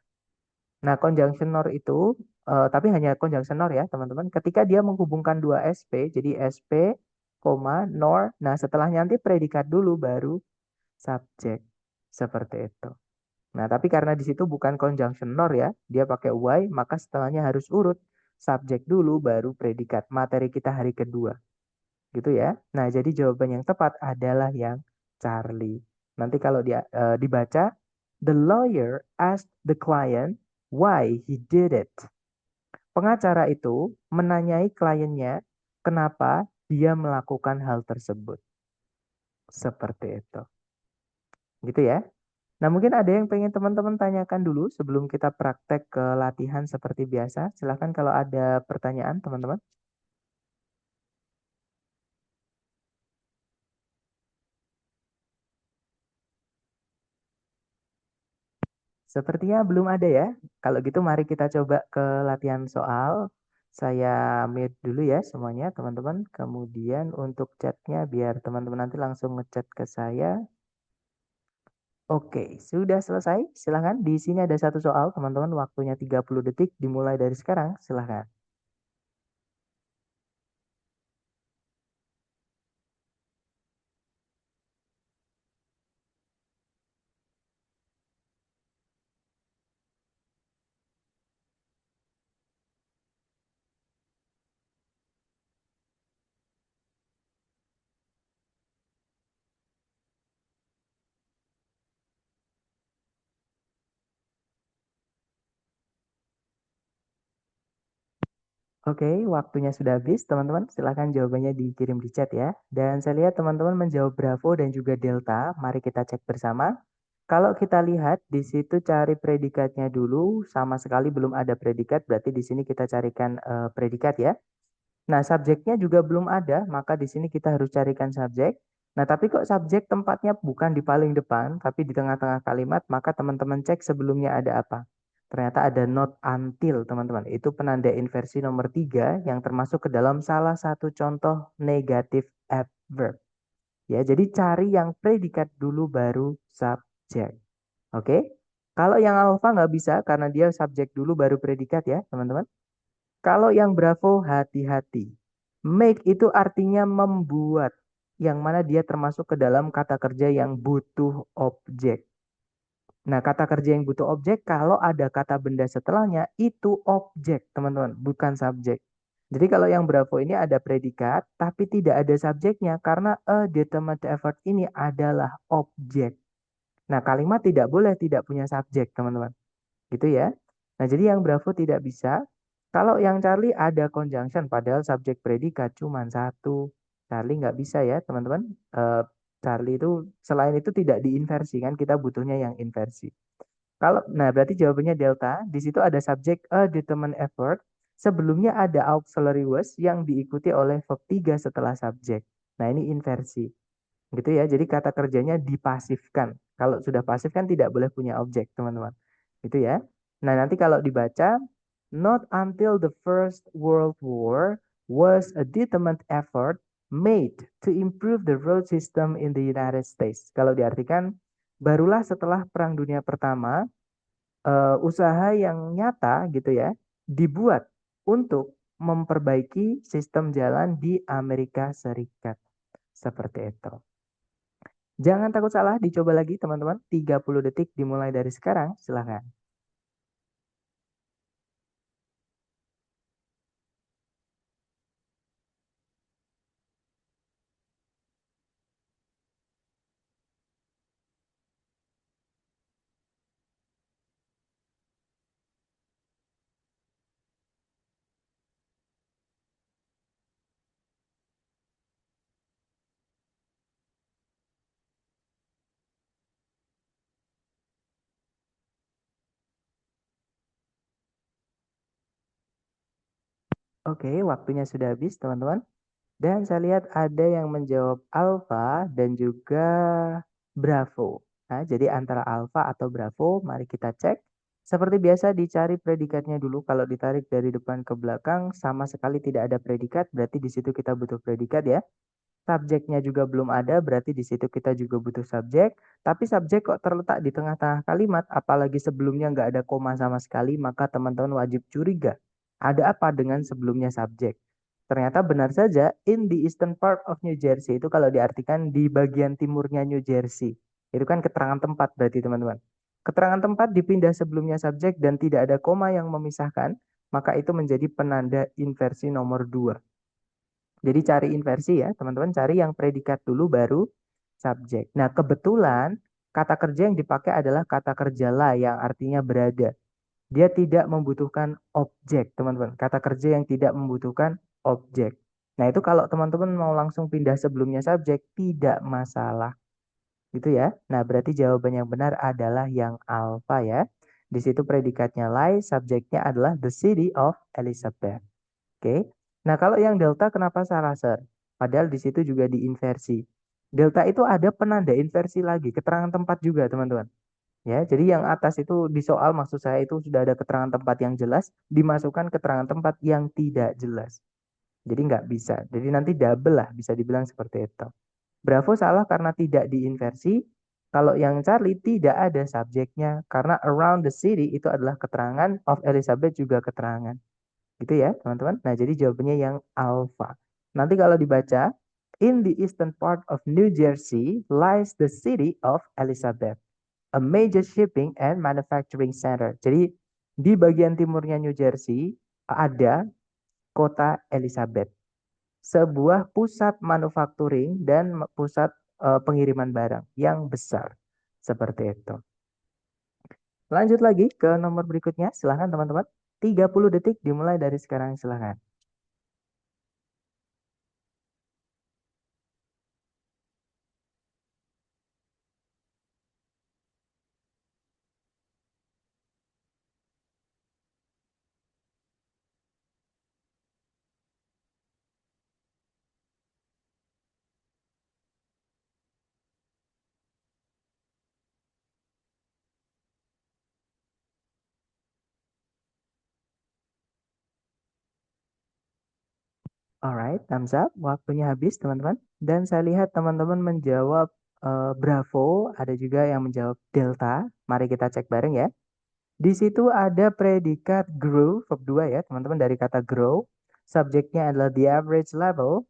Nah, conjunction nor itu, tapi hanya conjunction nor ya, teman-teman. Ketika dia menghubungkan dua SP, jadi SP, nor. Nah, setelahnya nanti predikat dulu, baru subjek. Seperti itu. Nah, tapi karena di situ bukan conjunction nor ya, dia pakai why, maka setelahnya harus urut. Subjek dulu, baru predikat. Materi kita hari kedua. Gitu ya. Nah, jadi jawaban yang tepat adalah yang Charlie. Nanti kalau dia dibaca, the lawyer asked the client why he did it. Pengacara itu menanyai kliennya kenapa dia melakukan hal tersebut. Seperti itu. Gitu ya. Nah, mungkin ada yang pengen teman-teman tanyakan dulu sebelum kita praktek ke latihan seperti biasa. Silahkan kalau ada pertanyaan, teman-teman. Sepertinya belum ada ya. Kalau gitu mari kita coba ke latihan soal. Saya mute dulu ya semuanya, teman-teman. Kemudian untuk chatnya biar teman-teman nanti langsung ngechat ke saya. Oke, sudah selesai. Silahkan. Di sini ada satu soal, teman-teman. Waktunya 30 detik dimulai dari sekarang. Silahkan. Oke, waktunya sudah habis, teman-teman. Silahkan jawabannya dikirim di chat ya. Dan saya lihat teman-teman menjawab Bravo dan juga Delta. Mari kita cek bersama. Kalau kita lihat di situ cari predikatnya dulu, sama sekali belum ada predikat, berarti di sini kita carikan predikat ya. Nah, subjeknya juga belum ada, maka di sini kita harus carikan subjek. Nah, tapi kok subjek tempatnya bukan di paling depan, tapi di tengah-tengah kalimat, maka teman-teman cek sebelumnya ada apa. Ternyata ada not until, teman-teman. Itu penanda inversi nomor 3 yang termasuk ke dalam salah satu contoh negatif adverb. Ya, jadi cari yang predikat dulu baru subjek. Oke? Kalau yang alfa nggak bisa karena dia subjek dulu baru predikat ya, teman-teman. Kalau yang Bravo hati-hati. Make itu artinya membuat, yang mana dia termasuk ke dalam kata kerja yang butuh objek. Nah, kata kerja yang butuh objek, kalau ada kata benda setelahnya, itu objek, teman-teman, bukan subjek. Jadi kalau yang Bravo ini ada predikat, tapi tidak ada subjeknya, karena a determined effort ini adalah objek. Nah, kalimat tidak boleh tidak punya subjek, teman-teman. Gitu ya. Nah, jadi yang Bravo tidak bisa. Kalau yang Charlie ada conjunction, padahal subjek predikat cuma satu. Charlie nggak bisa ya, teman-teman. Charlie itu selain itu tidak diinversi kan, kita butuhnya yang inversi. Nah berarti jawabannya delta. Di situ ada subjek a determined effort. Sebelumnya ada auxiliary words yang diikuti oleh verb 3 setelah subjek. Nah ini inversi. Gitu ya. Jadi kata kerjanya dipasifkan. Kalau sudah pasif kan tidak boleh punya objek, teman-teman. Gitu ya. Nah, nanti kalau dibaca, not until the First World War was a determined effort made to improve the road system in the United States. Kalau diartikan, barulah setelah Perang Dunia Pertama, usaha yang nyata gitu ya, dibuat untuk memperbaiki sistem jalan di Amerika Serikat. Seperti itu. Jangan takut salah, dicoba lagi teman-teman. 30 detik dimulai dari sekarang, silahkan. Oke, waktunya sudah habis teman-teman. Dan saya lihat ada yang menjawab alfa dan juga bravo. Nah, jadi antara alfa atau bravo, mari kita cek. Seperti biasa dicari predikatnya dulu. Kalau ditarik dari depan ke belakang sama sekali tidak ada predikat, berarti di situ kita butuh predikat ya. Subjeknya juga belum ada, berarti di situ kita juga butuh subjek. Tapi subjek kok terletak di tengah-tengah kalimat, apalagi sebelumnya nggak ada koma sama sekali, maka teman-teman wajib curiga. Ada apa dengan sebelumnya subjek? Ternyata benar saja, in the eastern part of New Jersey itu kalau diartikan di bagian timurnya New Jersey. Itu kan keterangan tempat berarti teman-teman. Keterangan tempat dipindah sebelumnya subjek dan tidak ada koma yang memisahkan, maka itu menjadi penanda inversi nomor 2. Jadi cari inversi ya, teman-teman cari yang predikat dulu baru subjek. Nah, kebetulan kata kerja yang dipakai adalah kata kerja lah yang artinya berada. Dia tidak membutuhkan objek, teman-teman. Kata kerja yang tidak membutuhkan objek. Nah, itu kalau teman-teman mau langsung pindah sebelumnya subjek, tidak masalah. Gitu ya. Nah, berarti jawaban yang benar adalah yang alfa ya. Di situ predikatnya lie, subjeknya adalah the city of Elizabeth. Oke. Nah, kalau yang delta kenapa salah, Sir? Padahal di situ juga diinversi. Delta itu ada penanda inversi lagi, keterangan tempat juga, teman-teman. Ya, jadi yang atas itu di soal maksud saya itu sudah ada keterangan tempat yang jelas, dimasukkan keterangan tempat yang tidak jelas. Jadi nggak bisa. Jadi nanti double lah, bisa dibilang seperti itu. Bravo salah karena tidak diinversi. Kalau yang Charlie tidak ada subjeknya karena around the city itu adalah keterangan of Elizabeth juga keterangan. Gitu ya, teman-teman. Nah, jadi jawabannya yang alpha. Nanti kalau dibaca, in the eastern part of New Jersey lies the city of Elizabeth, a major shipping and manufacturing center. Jadi di bagian timurnya New Jersey ada kota Elizabeth, sebuah pusat manufacturing dan pusat pengiriman barang yang besar. Seperti itu. Lanjut lagi ke nomor berikutnya. Silahkan teman-teman. 30 detik dimulai dari sekarang. Silahkan. Alright, thumbs up. Waktunya habis, teman-teman. Dan saya lihat teman-teman menjawab Bravo, ada juga yang menjawab Delta. Mari kita cek bareng ya. Di situ ada predikat grow, verb 2 ya, teman-teman dari kata grow. Subjeknya adalah the average level.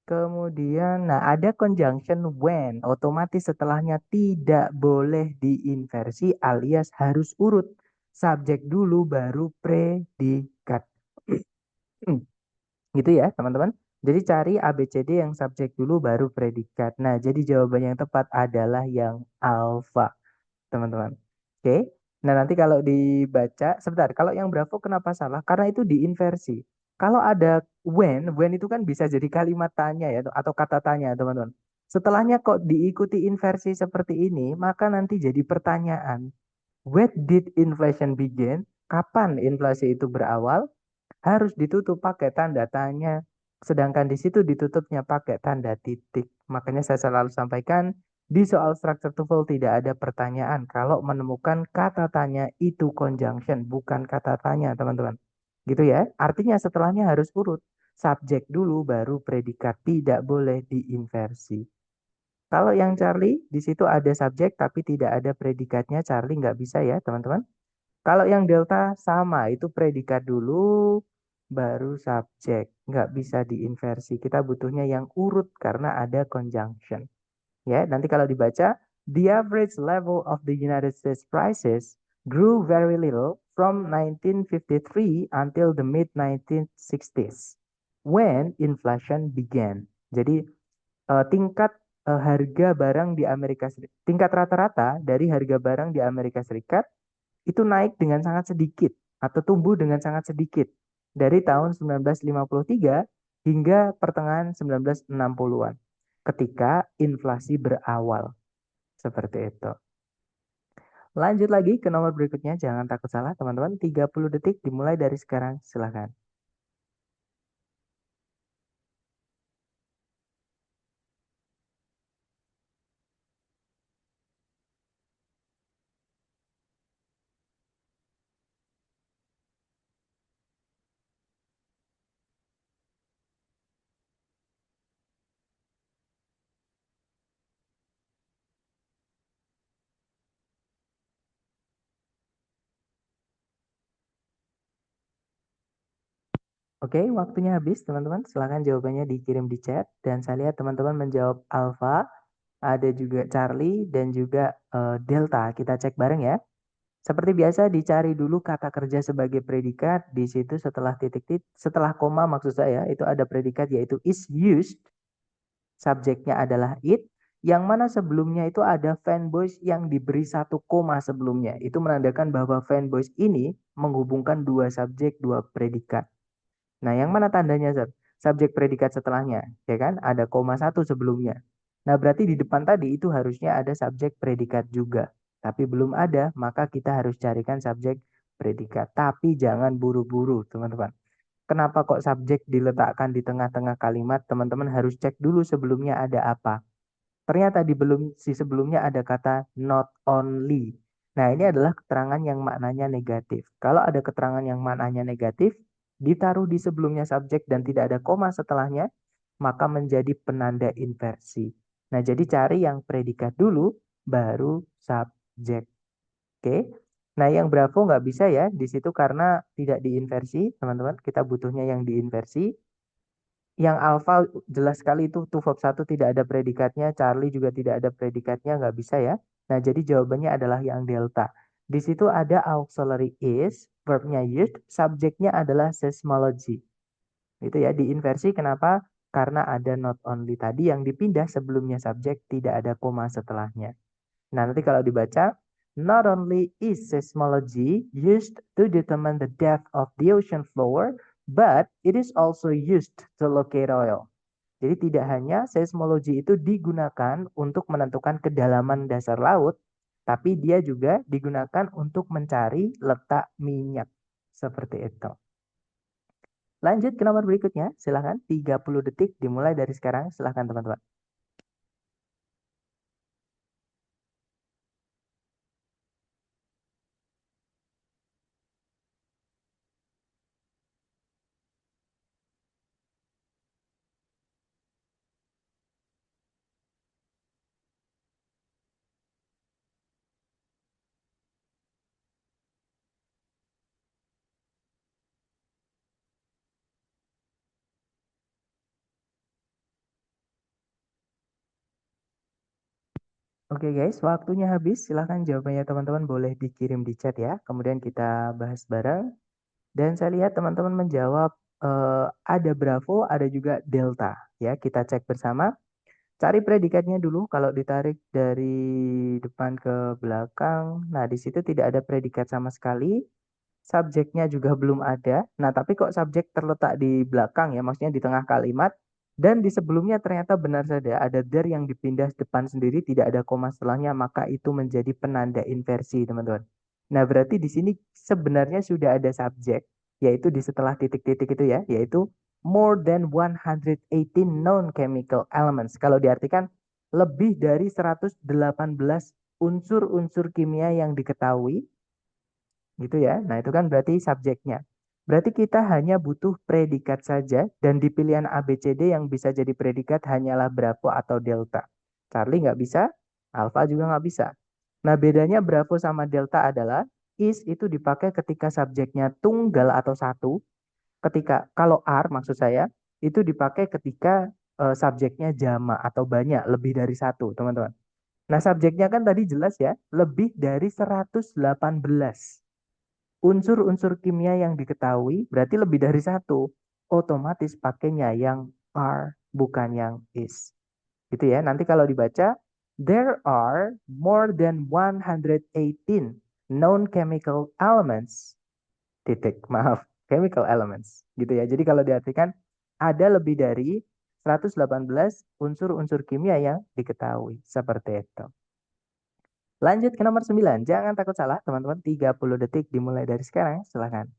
Kemudian, nah ada conjunction when, otomatis setelahnya tidak boleh diinversi alias harus urut. Subjek dulu baru predikat. Gitu ya, teman-teman. Jadi cari ABCD yang subjek dulu baru predikat. Nah, jadi jawaban yang tepat adalah yang alfa, teman-teman. Oke. Nah, nanti kalau dibaca, sebentar, kalau yang Bravo kenapa salah? Karena itu diinversi. Kalau ada when itu kan bisa jadi kalimat tanya ya, atau kata tanya, teman-teman. Setelahnya kok diikuti inversi seperti ini, maka nanti jadi pertanyaan. When did inflation begin? Kapan inflasi itu berawal? Harus ditutup pakai tanda tanya. Sedangkan di situ ditutupnya pakai tanda titik. Makanya saya selalu sampaikan di soal structure TOEFL tidak ada pertanyaan kalau menemukan kata tanya itu conjunction, bukan kata tanya, teman-teman. Gitu ya. Artinya setelahnya harus urut. Subjek dulu baru predikat, tidak boleh diinversi. Kalau yang Charlie di situ ada subjek tapi tidak ada predikatnya, Charlie nggak bisa ya, teman-teman. Kalau yang delta sama, itu predikat dulu, baru subjek. Nggak bisa diinversi. Kita butuhnya yang urut karena ada conjunction. Ya, nanti kalau dibaca, the average level of the United States prices grew very little from 1953 until the mid-1960s when inflation began. Jadi tingkat harga barang di Amerika Serikat, tingkat rata-rata dari harga barang di Amerika Serikat itu naik dengan sangat sedikit atau tumbuh dengan sangat sedikit dari tahun 1953 hingga pertengahan 1960-an ketika inflasi berawal. Seperti itu. Lanjut lagi ke nomor berikutnya, jangan takut salah teman-teman. 30 detik dimulai dari sekarang, silahkan. Oke, waktunya habis teman-teman. Silahkan jawabannya dikirim di chat. Dan saya lihat teman-teman menjawab alfa. ada juga Charlie, dan juga Delta. Kita cek bareng ya. Seperti biasa dicari dulu kata kerja sebagai predikat. Di situ setelah titik-titik, setelah koma maksud saya, itu ada predikat yaitu is used. Subjeknya adalah it. Yang mana sebelumnya itu ada fanboys yang diberi satu koma sebelumnya. Itu menandakan bahwa fanboys ini menghubungkan dua subjek, dua predikat. Nah, yang mana tandanya, Sir? Subjek predikat setelahnya, ya kan? Ada koma satu sebelumnya. Nah, berarti di depan tadi itu harusnya ada subjek predikat juga. Tapi belum ada, maka kita harus carikan subjek predikat. Tapi jangan buru-buru, teman-teman. Kenapa kok subjek diletakkan di tengah-tengah kalimat? Teman-teman harus cek dulu sebelumnya ada apa. Ternyata di belum si sebelumnya ada kata not only. Nah, ini adalah keterangan yang maknanya negatif. Kalau ada keterangan yang maknanya negatif, ditaruh di sebelumnya subjek dan tidak ada koma setelahnya, maka menjadi penanda inversi. Nah, jadi cari yang predikat dulu, baru subjek. Oke. Nah, yang bravo nggak bisa ya di situ karena tidak diinversi, teman-teman. Kita butuhnya yang diinversi. Yang alpha jelas sekali itu to verb 1 tidak ada predikatnya, Charlie juga tidak ada predikatnya, nggak bisa ya. Nah, jadi jawabannya adalah yang delta. Di situ ada auxiliary is, verbnya used, subjeknya adalah seismology. Itu ya, diinversi kenapa? Karena ada not only tadi yang dipindah sebelumnya subjek, tidak ada koma setelahnya. Nah, nanti kalau dibaca, not only is seismology used to determine the depth of the ocean floor, but it is also used to locate oil. Jadi tidak hanya seismologi itu digunakan untuk menentukan kedalaman dasar laut, tapi dia juga digunakan untuk mencari letak minyak. Seperti itu. Lanjut ke nomor berikutnya, silahkan 30 detik dimulai dari sekarang, silahkan teman-teman. Oke guys, waktunya habis. Silahkan jawabannya teman-teman boleh dikirim di chat ya. Kemudian kita bahas bareng. Dan saya lihat teman-teman menjawab ada Bravo, ada juga Delta. Ya, kita cek bersama. Cari predikatnya dulu kalau ditarik dari depan ke belakang. Nah, di situ tidak ada predikat sama sekali. Subjeknya juga belum ada. Nah, tapi kok subjek terletak di belakang ya, maksudnya di tengah kalimat. Dan di sebelumnya ternyata benar saja ada there yang dipindah depan sendiri, tidak ada koma setelahnya, maka itu menjadi penanda inversi, teman-teman. Nah, berarti di sini sebenarnya sudah ada subjek, yaitu di setelah titik-titik itu ya, yaitu more than 118 known chemical elements. Kalau diartikan lebih dari 118 unsur-unsur kimia yang diketahui gitu ya. Nah, itu kan berarti subjeknya. Berarti kita hanya butuh predikat saja dan di pilihan A, B, C, D yang bisa jadi predikat hanyalah Bravo atau Delta. Charlie nggak bisa, Alpha juga nggak bisa. Nah, bedanya Bravo sama Delta adalah is itu dipakai ketika subjeknya tunggal atau satu. Ketika kalau R maksud saya itu dipakai ketika subjeknya jama atau banyak, lebih dari satu, teman-teman. Nah, subjeknya kan tadi jelas ya, lebih dari 118 unsur-unsur kimia yang diketahui berarti lebih dari satu. Otomatis pakainya yang are, bukan yang is. Gitu ya. Nanti kalau dibaca, there are more than 118 known chemical elements. Titik, maaf, chemical elements. Gitu ya. Jadi kalau diartikan ada lebih dari 118 unsur-unsur kimia yang diketahui. Seperti itu. Lanjut ke nomor 9. Jangan takut salah, teman-teman. 30 detik dimulai dari sekarang. Silahkan.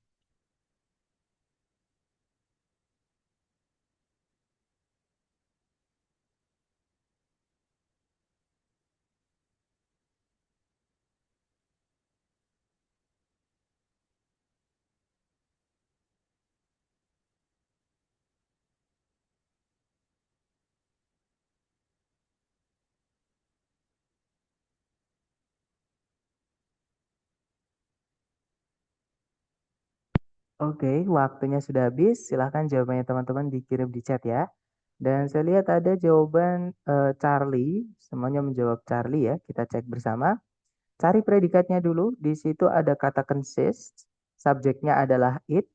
Oke, waktunya sudah habis. Silahkan jawabannya teman-teman dikirim di chat ya. Dan saya lihat ada jawaban Charlie, semuanya menjawab Charlie ya. Kita cek bersama. Cari predikatnya dulu. Di situ ada kata consist, subjeknya adalah it.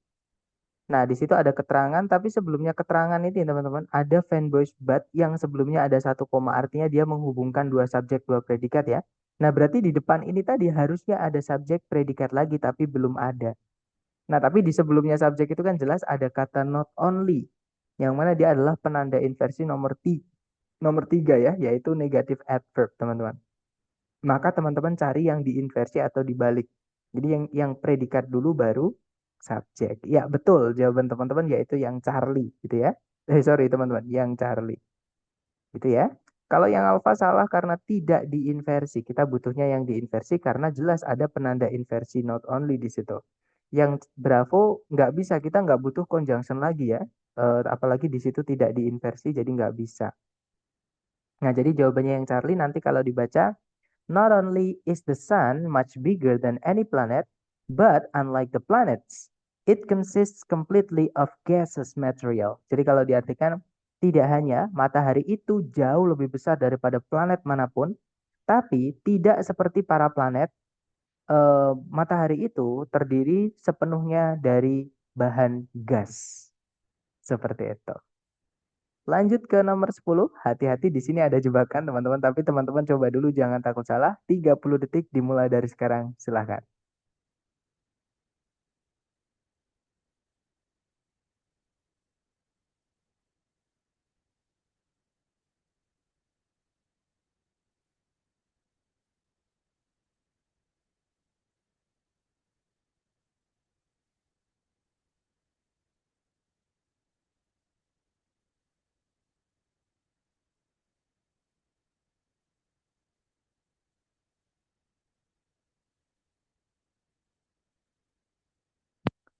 Nah, di situ ada keterangan, tapi sebelumnya keterangan ini teman-teman, ada fanboys but yang sebelumnya ada satu koma, artinya dia menghubungkan dua subjek, dua predikat ya. Nah, berarti di depan ini tadi harusnya ada subjek predikat lagi, tapi belum ada. Nah, tapi di sebelumnya subjek itu kan jelas ada kata not only, yang mana dia adalah penanda inversi nomor tiga ya, yaitu negative adverb, teman-teman. Maka teman-teman cari yang diinversi atau dibalik. Jadi yang predikat dulu baru subjek. Ya, betul. Jawaban teman-teman yaitu yang Charlie gitu ya. Sorry teman-teman, yang Charlie. Gitu ya. Kalau yang alfa salah karena tidak diinversi. Kita butuhnya yang diinversi karena jelas ada penanda inversi not only di situ. Yang Bravo nggak bisa, kita nggak butuh conjunction lagi ya. Apalagi di situ tidak diinversi, jadi nggak bisa. Nah, jadi jawabannya yang Charlie nanti kalau dibaca, not only is the sun much bigger than any planet, but unlike the planets, it consists completely of gaseous material. Jadi kalau diartikan, tidak hanya matahari itu jauh lebih besar daripada planet manapun, tapi tidak seperti para planet, matahari itu terdiri sepenuhnya dari bahan gas. Seperti itu. Lanjut ke nomor 10. Hati-hati di sini ada jebakan teman-teman, tapi teman-teman coba dulu jangan takut salah. 30 detik dimulai dari sekarang. Silahkan.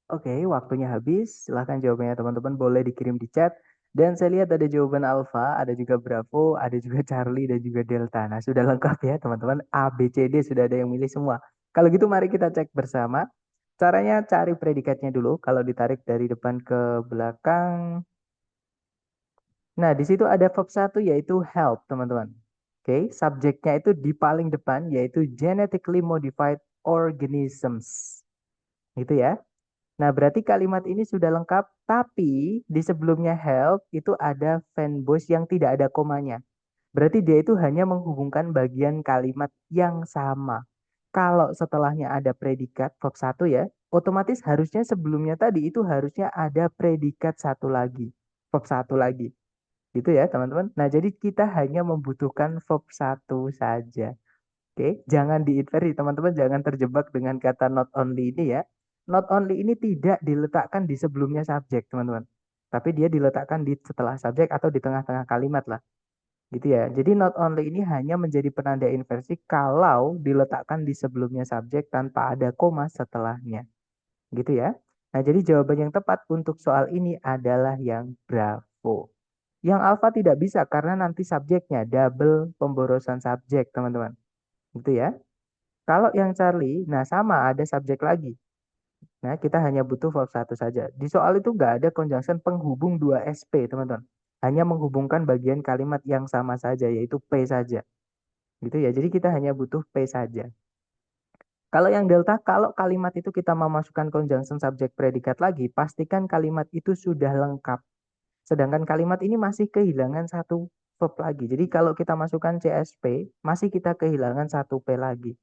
Oke, waktunya habis. Silahkan jawabannya teman-teman boleh dikirim di chat. Dan saya lihat ada jawaban Alpha, ada juga Bravo, ada juga Charlie, dan juga Delta. Nah, sudah lengkap ya teman-teman. A, B, C, D sudah ada yang milih semua. Kalau gitu mari kita cek bersama. Caranya cari predikatnya dulu. Kalau ditarik dari depan ke belakang. Nah, di situ ada verb satu yaitu help, teman-teman. Oke, subjeknya itu di paling depan yaitu genetically modified organisms. Gitu ya. Nah, berarti kalimat ini sudah lengkap, tapi di sebelumnya help itu ada fanboys yang tidak ada komanya. Berarti dia itu hanya menghubungkan bagian kalimat yang sama. Kalau setelahnya ada predikat verb satu ya, otomatis harusnya sebelumnya tadi itu harusnya ada predikat satu lagi. Verb satu lagi. Gitu ya, teman-teman. Nah, jadi kita hanya membutuhkan verb satu saja. Oke, jangan diinveri, teman-teman. Jangan terjebak dengan kata not only ini ya. Not only ini tidak diletakkan di sebelumnya subjek, teman-teman. Tapi dia diletakkan di setelah subjek atau di tengah-tengah kalimat lah. Gitu ya. Jadi not only ini hanya menjadi penanda inversi kalau diletakkan di sebelumnya subjek tanpa ada koma setelahnya. Gitu ya. Nah, jadi jawaban yang tepat untuk soal ini adalah yang Bravo. Yang alfa tidak bisa karena nanti subjeknya double pemborosan subjek, teman-teman. Gitu ya. Kalau yang Charlie, nah sama ada subjek lagi. Nah, kita hanya butuh verb satu saja. Di soal itu nggak ada conjunction penghubung dua SP, teman-teman. Hanya menghubungkan bagian kalimat yang sama saja, yaitu P saja. Gitu ya. Jadi kita hanya butuh P saja. Kalau yang delta, kalau kalimat itu kita memasukkan conjunction subjek predikat lagi, pastikan kalimat itu sudah lengkap. Sedangkan kalimat ini masih kehilangan satu verb lagi. Jadi kalau kita masukkan CSP, masih kita kehilangan satu P lagi.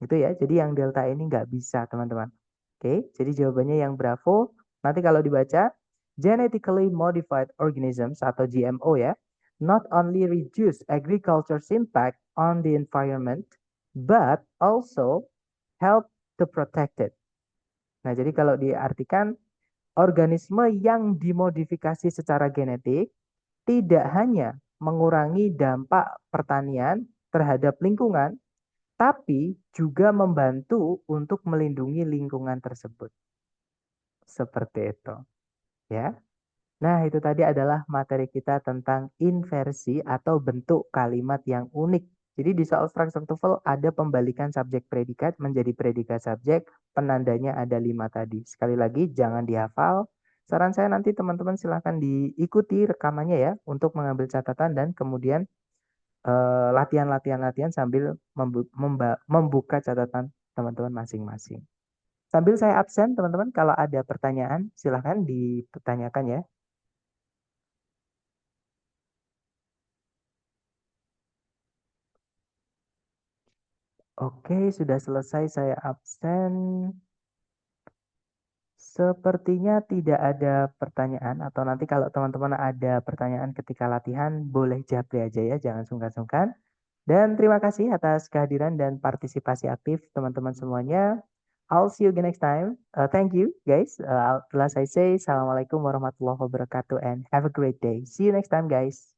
Gitu ya. Jadi yang delta ini nggak bisa, teman-teman. Oke, jadi jawabannya yang Bravo. Nanti kalau dibaca, genetically modified organisms atau GMO ya, not only reduce agriculture's impact on the environment, but also help to protect it. Nah, jadi kalau diartikan, organisme yang dimodifikasi secara genetik tidak hanya mengurangi dampak pertanian terhadap lingkungan, tapi juga membantu untuk melindungi lingkungan tersebut. Seperti itu, ya. Nah, itu tadi adalah materi kita tentang inversi atau bentuk kalimat yang unik. Jadi di soal structure TOEFL ada pembalikan subjek predikat menjadi predikat subjek, penandanya ada 5 tadi. Sekali lagi, jangan dihafal, Saran saya nanti teman-teman silahkan diikuti rekamannya ya untuk mengambil catatan dan kemudian latihan-latihan sambil membuka catatan teman-teman masing-masing. Sambil saya absen, teman-teman, kalau ada pertanyaan, silahkan dipertanyakan ya. Oke, sudah selesai saya absen. Sepertinya tidak ada pertanyaan atau nanti kalau teman-teman ada pertanyaan ketika latihan, boleh japri aja ya, jangan sungkan-sungkan. Dan terima kasih atas kehadiran dan partisipasi aktif teman-teman semuanya. I'll see you again next time. Thank you guys. Last I say, Assalamualaikum warahmatullahi wabarakatuh and have a great day. See you next time guys.